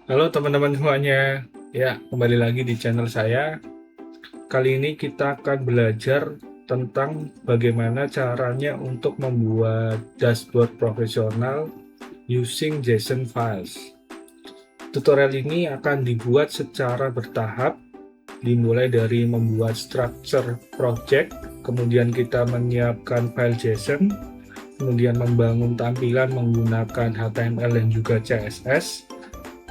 Halo teman-teman semuanya, ya kembali lagi di channel saya. Kali ini kita akan belajar tentang bagaimana caranya untuk membuat dashboard profesional using JSON files. Tutorial ini akan dibuat secara bertahap, dimulai dari membuat structure project, kemudian kita menyiapkan file JSON, kemudian membangun tampilan menggunakan HTML dan juga CSS,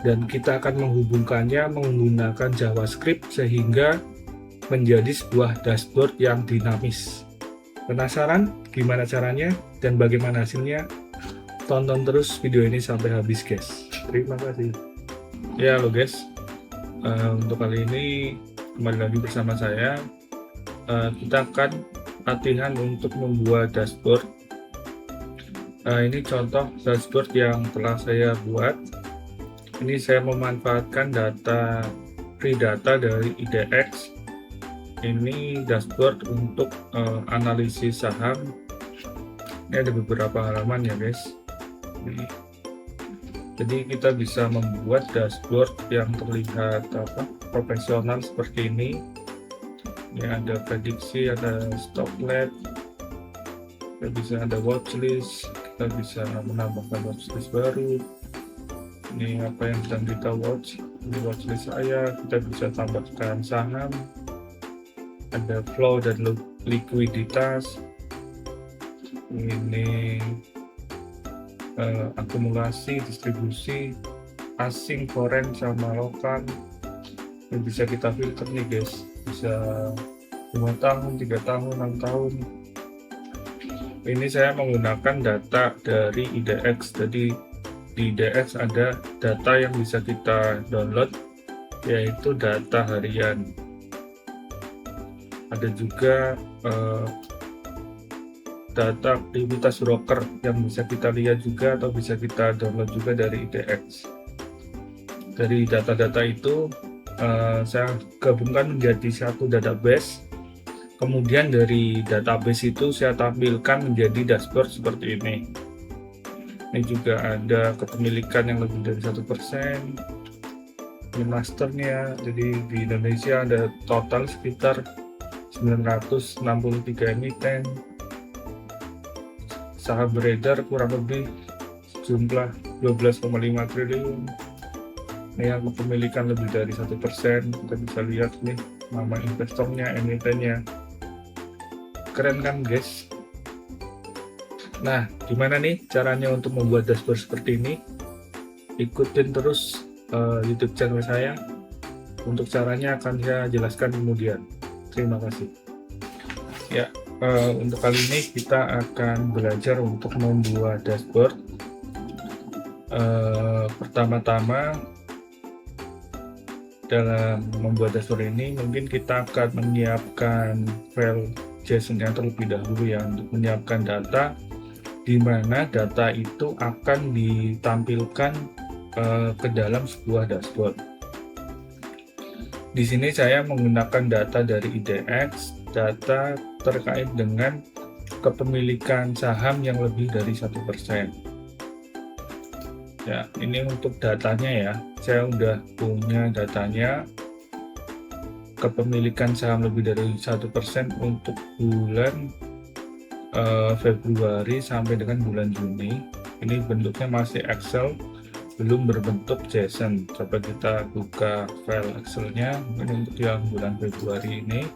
dan kita akan menghubungkannya menggunakan JavaScript sehingga menjadi sebuah dashboard yang dinamis. Penasaran gimana caranya dan bagaimana hasilnya? Tonton terus video ini sampai habis guys. Terima kasih. Ya halo guys, untuk kali ini kembali lagi bersama saya. Kita akan latihan untuk membuat dashboard. Ini contoh dashboard yang telah saya buat. Ini saya memanfaatkan free data dari IDX. Ini dashboard untuk analisis saham. Ini ada beberapa halaman ya guys. Jadi kita bisa membuat dashboard yang terlihat profesional seperti ini. Ini ada prediksi, ada stop loss, kita bisa ada watchlist, kita bisa menambahkan watchlist baru. Ini apa yang sedang kita watch, ini watchlist saya. Kita bisa tambahkan saham, ada flow dan likuiditas, ini akumulasi, distribusi, asing, foreign sama lokal. Ini bisa kita filter nih guys, bisa 5 tahun, 3 tahun, 6 tahun. Ini saya menggunakan data dari IDX. Jadi di IDX ada data yang bisa kita download, yaitu data harian. Ada juga data aktivitas broker yang bisa kita lihat juga atau bisa kita download juga dari IDX. Dari data-data itu saya gabungkan menjadi satu database. Kemudian dari database itu saya tampilkan menjadi dashboard seperti ini. Ini juga ada kepemilikan yang lebih dari 1%. Ini masternya, jadi di Indonesia ada total sekitar 963 emiten. Saham beredar kurang lebih jumlah 12,5 triliun. Ini yang kepemilikan lebih dari 1%. Kita bisa lihat nih nama investornya, emitennya. Keren kan guys? Nah, gimana nih caranya untuk membuat dashboard seperti ini? Ikutin terus YouTube channel saya. Untuk caranya akan saya jelaskan kemudian. Terima kasih. Ya, untuk kali ini kita akan belajar untuk membuat dashboard. Pertama-tama dalam membuat dashboard ini mungkin kita akan menyiapkan file JSON yang terlebih dahulu ya, untuk menyiapkan data di mana data itu akan ditampilkan ke dalam sebuah dashboard. Di sini saya menggunakan data dari IDX, data terkait dengan kepemilikan saham yang lebih dari 1%. Ya, ini untuk datanya ya. Saya udah punya datanya. Kepemilikan saham lebih dari 1% untuk bulan Februari sampai dengan bulan Juni. Ini bentuknya masih Excel, belum berbentuk JSON. Coba kita buka file Excelnya. Ini untuk yang bulan Februari ini.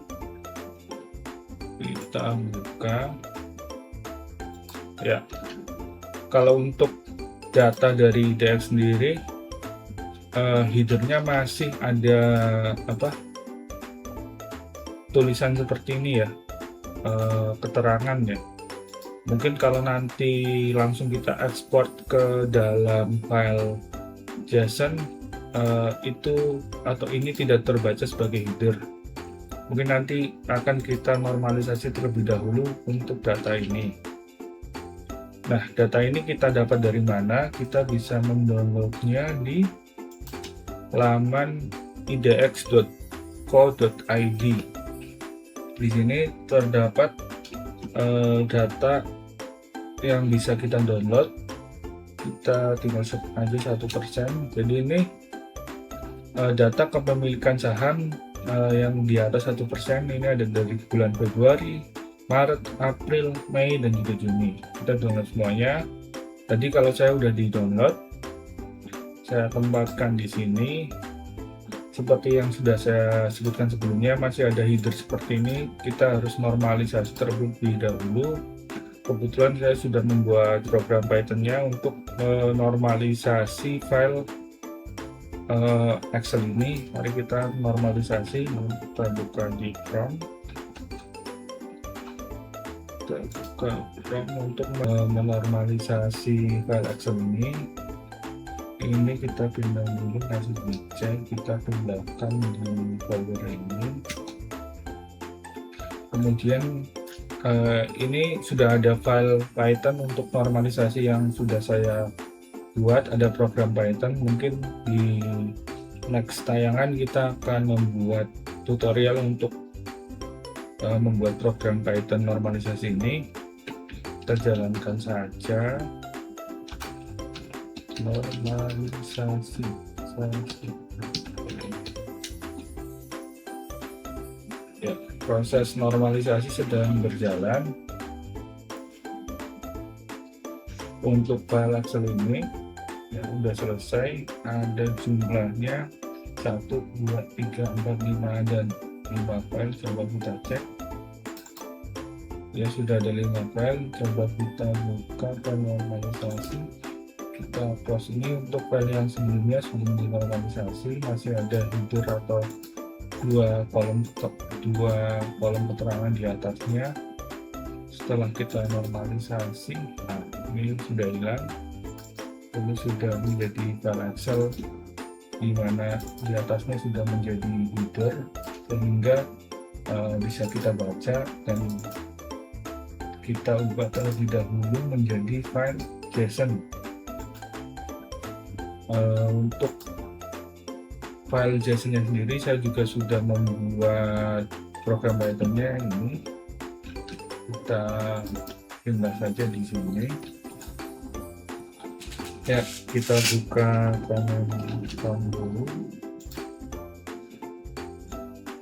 Kita buka. Ya, kalau untuk data dari IDX sendiri, headernya masih ada tulisan seperti ini ya, keterangannya. Mungkin kalau nanti langsung kita ekspor ke dalam file JSON, itu atau ini tidak terbaca sebagai header. Mungkin nanti akan kita normalisasi terlebih dahulu untuk data ini. Nah, data ini kita dapat dari mana? Kita bisa mendownloadnya di laman idx.co.id. Di sini terdapat data yang bisa kita download. Kita tinggal set aja 1%. Jadi ini data kepemilikan saham yang di atas 1%. Ini ada dari bulan Februari, Maret, April, Mei, dan juga Juni. Kita download semuanya. Tadi kalau saya udah di download, saya tempatkan di sini. Seperti yang sudah saya sebutkan sebelumnya, masih ada header seperti ini. Kita harus normalisasi terlebih dahulu. Kebetulan saya sudah membuat program Python-nya untuk menormalisasi file Excel ini. Mari kita normalisasi. Kita buka di prompt. Kita buka prompt untuk menormalisasi file Excel ini. Ini kita pindah dulu, kasih dicek, kita pindahkan di folder ini. Kemudian ini sudah ada file Python untuk normalisasi yang sudah saya buat, ada program Python. Mungkin di next tayangan kita akan membuat tutorial untuk membuat program Python normalisasi ini. Kita jalankan saja. Normalisasi. Ya, proses normalisasi sedang berjalan. Untuk file Excel ini yang sudah selesai, ada jumlahnya 1, 2, 3, 4, 5 dan 5 file. Coba kita cek. Ya, sudah ada 5 file. Coba kita buka file normalisasi. Kita close ini. Untuk file yang sebelumnya sebelum dinormalisasi masih ada header atau dua kolom keterangan di atasnya. Setelah kita normalisasi, nah ini sudah hilang. Ini sudah menjadi file Excel di mana di atasnya sudah menjadi header, sehingga bisa kita baca dan kita ubah terlebih dahulu menjadi file JSON. Untuk file JSON-nya sendiri saya juga sudah membuat program Python-nya ini. Kita pindah saja di sini. Ya, kita buka panel dulu.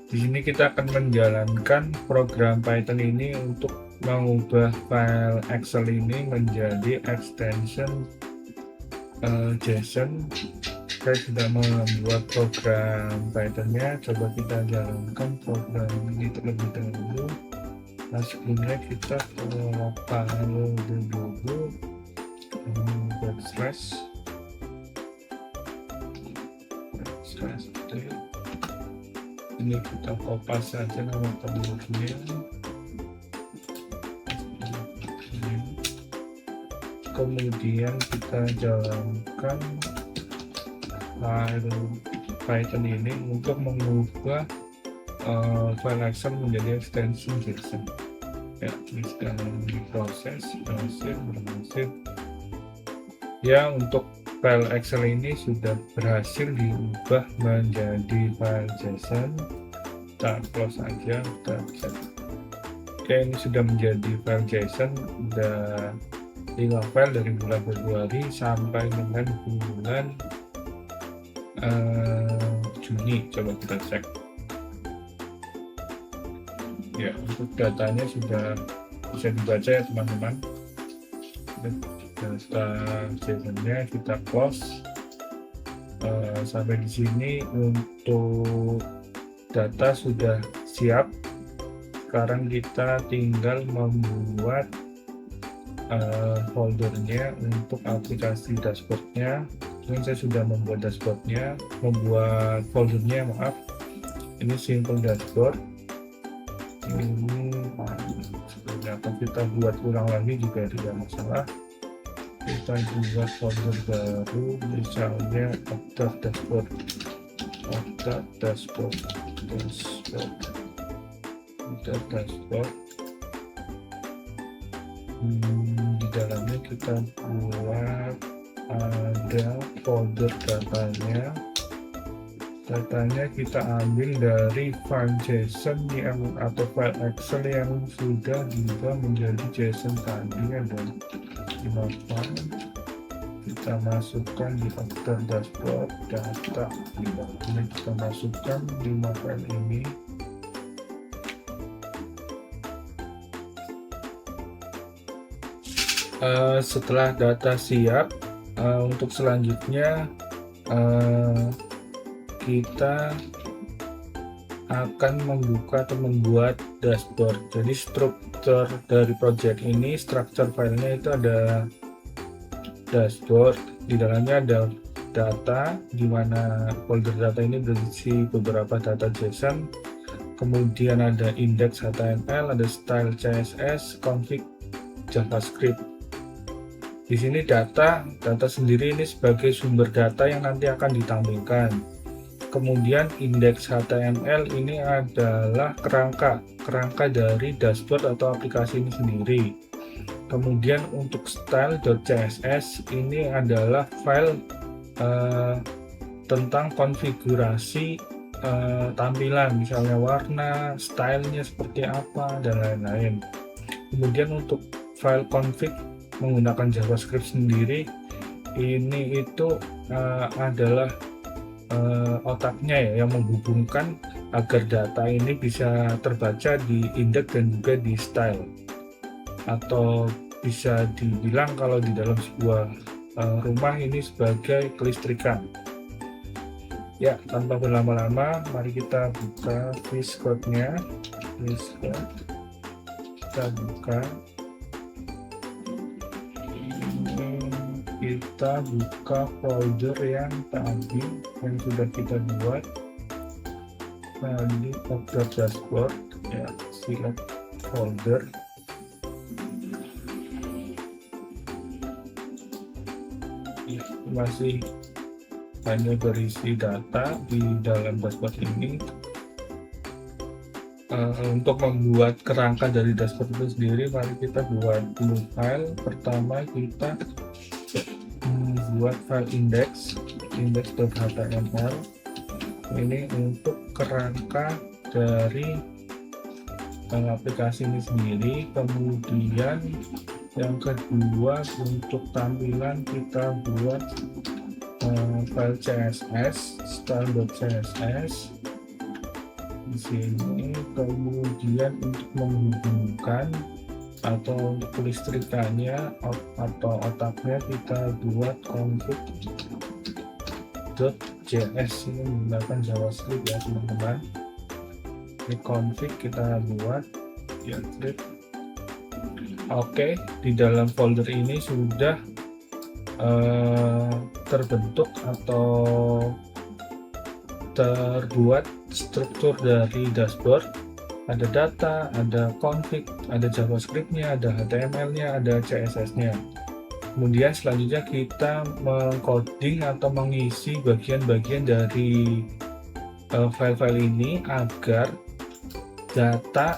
Di sini kita akan menjalankan program Python ini untuk mengubah file Excel ini menjadi extension JSON. Saya sudah membuat program Python-nya. Coba kita jalankan program ini terlebih dahulu. Nah, sebelumnya kita ke file dulu, backslash ini kita kopas saja nama penduduknya. Kemudian kita jalankan file Python ini untuk mengubah file Excel menjadi extension JSON. Ya, ini sedang diproses, berhasil. Ya, untuk file Excel ini sudah berhasil diubah menjadi file JSON. Kita close aja, kita cek. Oke, ini sudah menjadi file JSON. Sudah 5 file dari bulan Februari sampai dengan bulan Juni. Coba kita cek. Ya, untuk datanya sudah bisa dibaca ya teman-teman. Data JSON-nya kita close. Sampai di sini untuk data sudah siap. Sekarang kita tinggal membuat foldernya untuk aplikasi dashboardnya. Ini saya sudah membuat dashboardnya, membuat foldernya, maaf. Ini simple dashboard. Ini atau kita buat ulang lagi juga tidak masalah. Kita buat folder baru, misalnya dashboard. Di dalamnya kita buat ada folder datanya kita ambil dari file JSON yang atau file Excel yang sudah diubah menjadi JSON tadi. Ada 5 file, kita masukkan di folder dashboard data. Ini kita masukkan 5 file ini. Setelah data siap, untuk selanjutnya kita akan membuka atau membuat dashboard. Jadi struktur dari project ini, struktur filenya itu ada dashboard, di dalamnya ada data, di mana folder data ini berisi beberapa data JSON, kemudian ada index HTML, ada style CSS, config JavaScript. Di sini data sendiri ini sebagai sumber data yang nanti akan ditampilkan. Kemudian indeks HTML ini adalah kerangka dari dashboard atau aplikasi ini sendiri. Kemudian untuk style.css ini adalah file tentang konfigurasi tampilan, misalnya warna, stylenya seperti apa, dan lain-lain. Kemudian untuk file config menggunakan JavaScript sendiri, ini itu adalah otaknya ya, yang menghubungkan agar data ini bisa terbaca di indeks dan juga di style, atau bisa dibilang kalau di dalam sebuah rumah ini sebagai kelistrikan. Ya, tanpa berlama-lama, mari kita buka VS Code-nya. Kita buka. Kita buka folder yang tadi yang sudah kita buat, tadi folder dashboard ya, select folder. Ya, masih hanya berisi data di dalam dashboard ini. Untuk membuat kerangka dari dashboard itu sendiri, mari kita buat dulu file. Pertama kita buat file index.html. Ini untuk kerangka dari aplikasi ini sendiri. Kemudian yang kedua, untuk tampilan kita buat file CSS, style.css di sini. Kemudian untuk menghubungkan atau untuk kelistrikannya atau otaknya kita buat config.js, ini menggunakan JavaScript ya teman-teman. Ini config kita buat ya, klik. Oke, di dalam folder ini sudah terbentuk atau terbuat struktur dari dashboard. Ada data, ada config, ada JavaScript-nya, ada HTML-nya, ada CSS-nya. Kemudian selanjutnya kita mengcoding atau mengisi bagian-bagian dari file-file ini agar data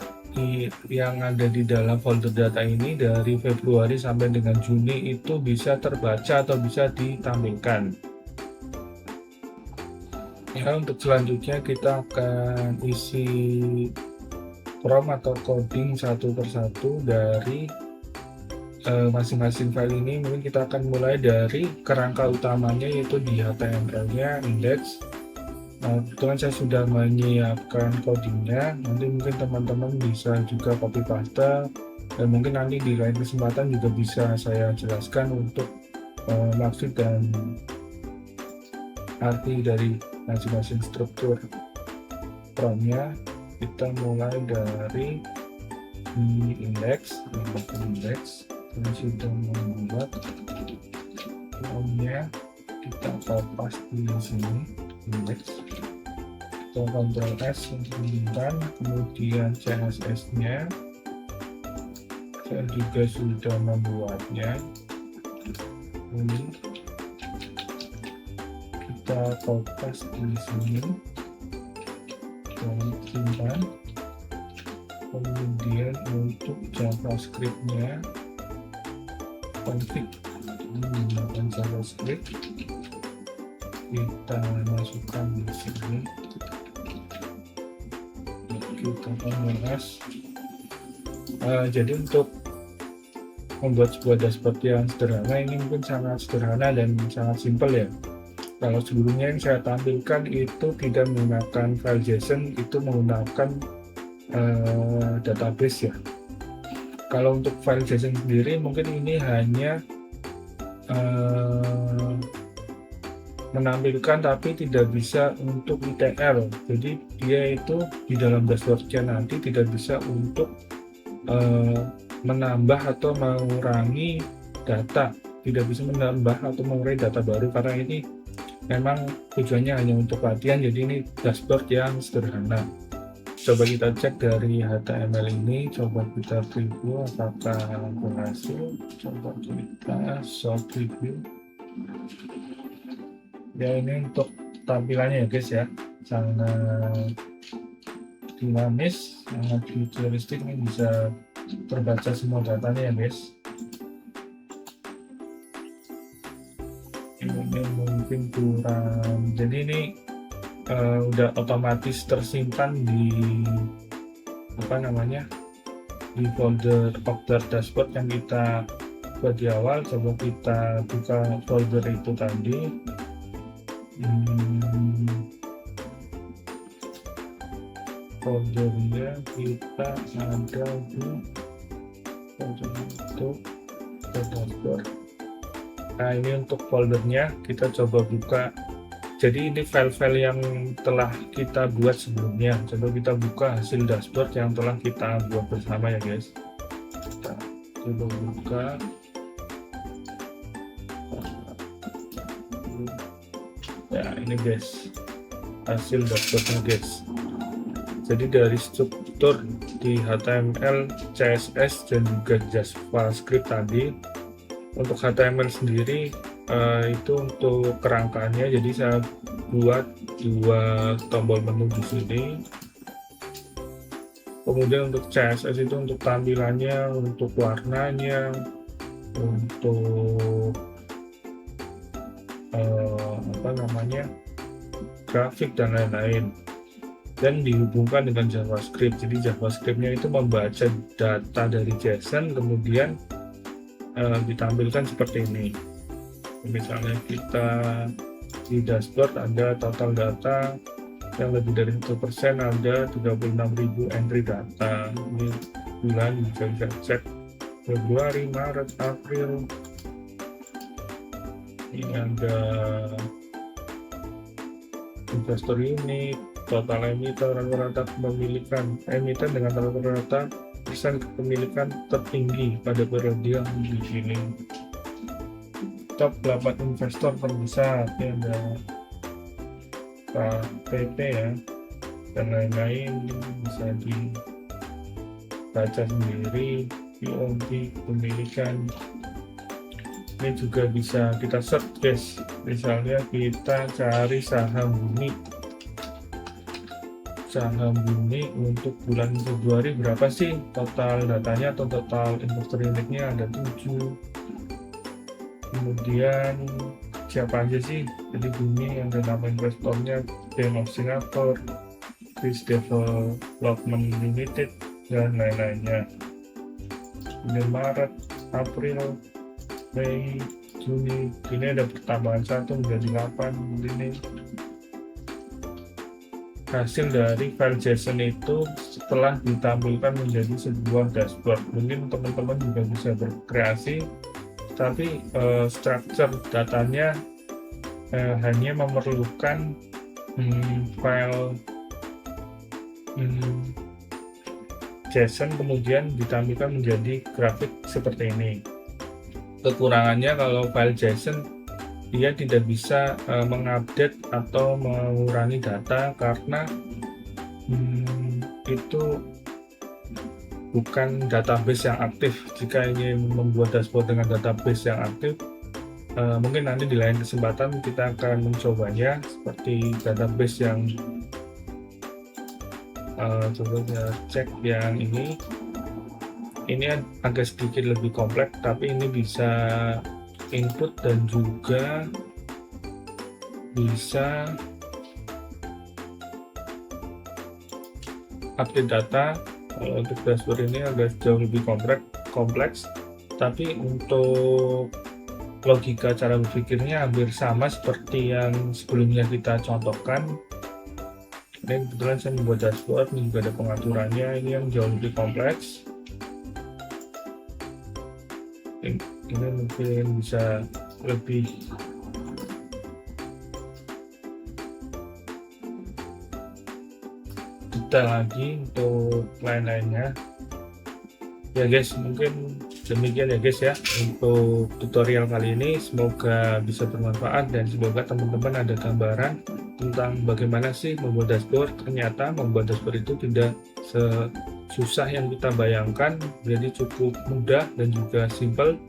yang ada di dalam folder data ini dari Februari sampai dengan Juni itu bisa terbaca atau bisa ditampilkan. Ya, untuk selanjutnya kita akan isi prompt atau coding satu persatu dari masing-masing file ini. Mungkin kita akan mulai dari kerangka utamanya, yaitu di HTML-nya, index. Kebetulan saya sudah menyiapkan codingnya, nanti mungkin teman-teman bisa juga copy paste, dan mungkin nanti di lain kesempatan juga bisa saya jelaskan untuk maksud dan arti dari masing-masing struktur prompt-nya. Kita mulai dari index. Ini sudah membuat prompt-nya, kita kopas di sini index, kita Ctrl S untuk menunjukkan. Kemudian CSS-nya saya juga sudah membuatnya, ini kita kopas di sini dan simpan. Kemudian untuk JavaScript-nya, config menggunakan JavaScript, kita masukkan di sini. Kita Ctrl S. Jadi untuk membuat sebuah dashboard yang sederhana ini mungkin sangat sederhana dan sangat simpel ya. Kalau sebelumnya yang saya tampilkan itu tidak menggunakan file JSON, itu menggunakan database ya. Kalau untuk file JSON sendiri mungkin ini hanya menampilkan tapi tidak bisa untuk ETL. Jadi dia itu di dalam dashboardnya nanti tidak bisa untuk menambah atau mengurangi data, tidak bisa menambah atau mengurangi data baru karena ini memang tujuannya hanya untuk latihan. Jadi ini dashboard yang sederhana. Coba kita cek dari HTML ini, coba kita preview apakah berhasil. Coba kita show preview ya. Ini untuk tampilannya ya guys ya, sangat dinamis, sangat futuristik, ini bisa terbaca semua datanya ya guys. Ini mungkin kurang, jadi ini udah otomatis tersimpan di di folder dashboard yang kita buat di awal. Coba kita buka folder itu tadi. Foldernya kita ada di folder itu dashboard. Nah ini untuk foldernya, kita coba buka. Jadi ini file-file yang telah kita buat sebelumnya. Coba kita buka hasil dashboard yang telah kita buat bersama ya guys. Kita coba buka. Ya ini guys, hasil dashboardnya guys. Jadi dari struktur di HTML, CSS dan juga JavaScript tadi, untuk HTML sendiri itu untuk kerangkanya, jadi saya buat dua tombol menu di sini. Kemudian untuk CSS itu untuk tampilannya, untuk warnanya, untuk grafik dan lain-lain, dan dihubungkan dengan JavaScript. Jadi JavaScriptnya itu membaca data dari JSON kemudian ditampilkan seperti ini. Misalnya kita di dashboard ada total data yang lebih dari 1%, ada 36.000 entry data. Ini bulan, bisa cek Februari, Maret, April. Ini ada investor unit, total emiten, rata-rata kepemilikan emiten dengan rata-rata persen kepemilikan tertinggi pada periode yang dipilih. Top 8 investor terbesar, ini ada KPP ya, dan lain-lain, bisa dibaca sendiri. POB kepemilikan ini juga bisa kita search guys. Misalnya kita cari saham bumi untuk bulan Februari berapa sih total datanya atau total investor unitnya, ada 7. Kemudian siapa aja sih, jadi bumi yang ada nama investornya, Bank of Singapore, Swiss Development Limited dan lain-lainnya. Kemudian Maret, April, Mei, Juni, ini ada pertambahan 1 menjadi 8. Ini hasil dari file JSON itu setelah ditampilkan menjadi sebuah dashboard. Mungkin teman-teman juga bisa berkreasi, tapi structure datanya hanya memerlukan file JSON kemudian ditampilkan menjadi grafik seperti ini. Kekurangannya kalau file JSON dia tidak bisa mengupdate atau mengurangi data karena itu bukan database yang aktif. Jika ingin membuat dashboard dengan database yang aktif, mungkin nanti di lain kesempatan kita akan mencobanya seperti database yang coba kita cek yang ini agak sedikit lebih kompleks, tapi ini bisa input dan juga bisa update data. Untuk dashboard ini agak jauh lebih kompleks. tapi untuk logika cara berpikirnya hampir sama seperti yang sebelumnya kita contohkan. Ini kebetulan saya membuat dashboard, ini juga ada pengaturannya, ini yang jauh lebih kompleks. Ini mungkin bisa lebih detail lagi untuk lain-lainnya. Ya guys, mungkin demikian ya guys ya untuk tutorial kali ini. Semoga bisa bermanfaat dan semoga teman-teman ada gambaran tentang bagaimana sih membuat dashboard. Ternyata membuat dashboard itu tidak sesusah yang kita bayangkan, jadi cukup mudah dan juga simple.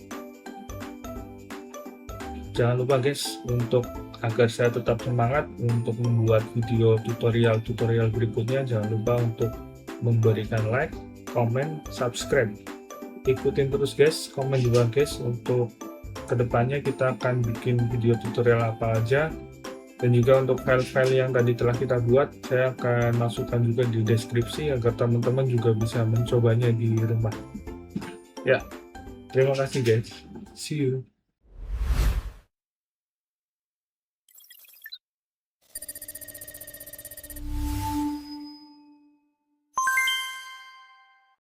Jangan lupa guys, untuk agar saya tetap semangat untuk membuat video tutorial berikutnya, jangan lupa untuk memberikan like, komen, subscribe. Ikutin terus guys, komen juga guys, untuk kedepannya kita akan bikin video tutorial apa aja. Dan juga untuk file-file yang tadi telah kita buat, saya akan masukkan juga di deskripsi agar teman-teman juga bisa mencobanya di rumah. Ya, terima kasih guys. See you.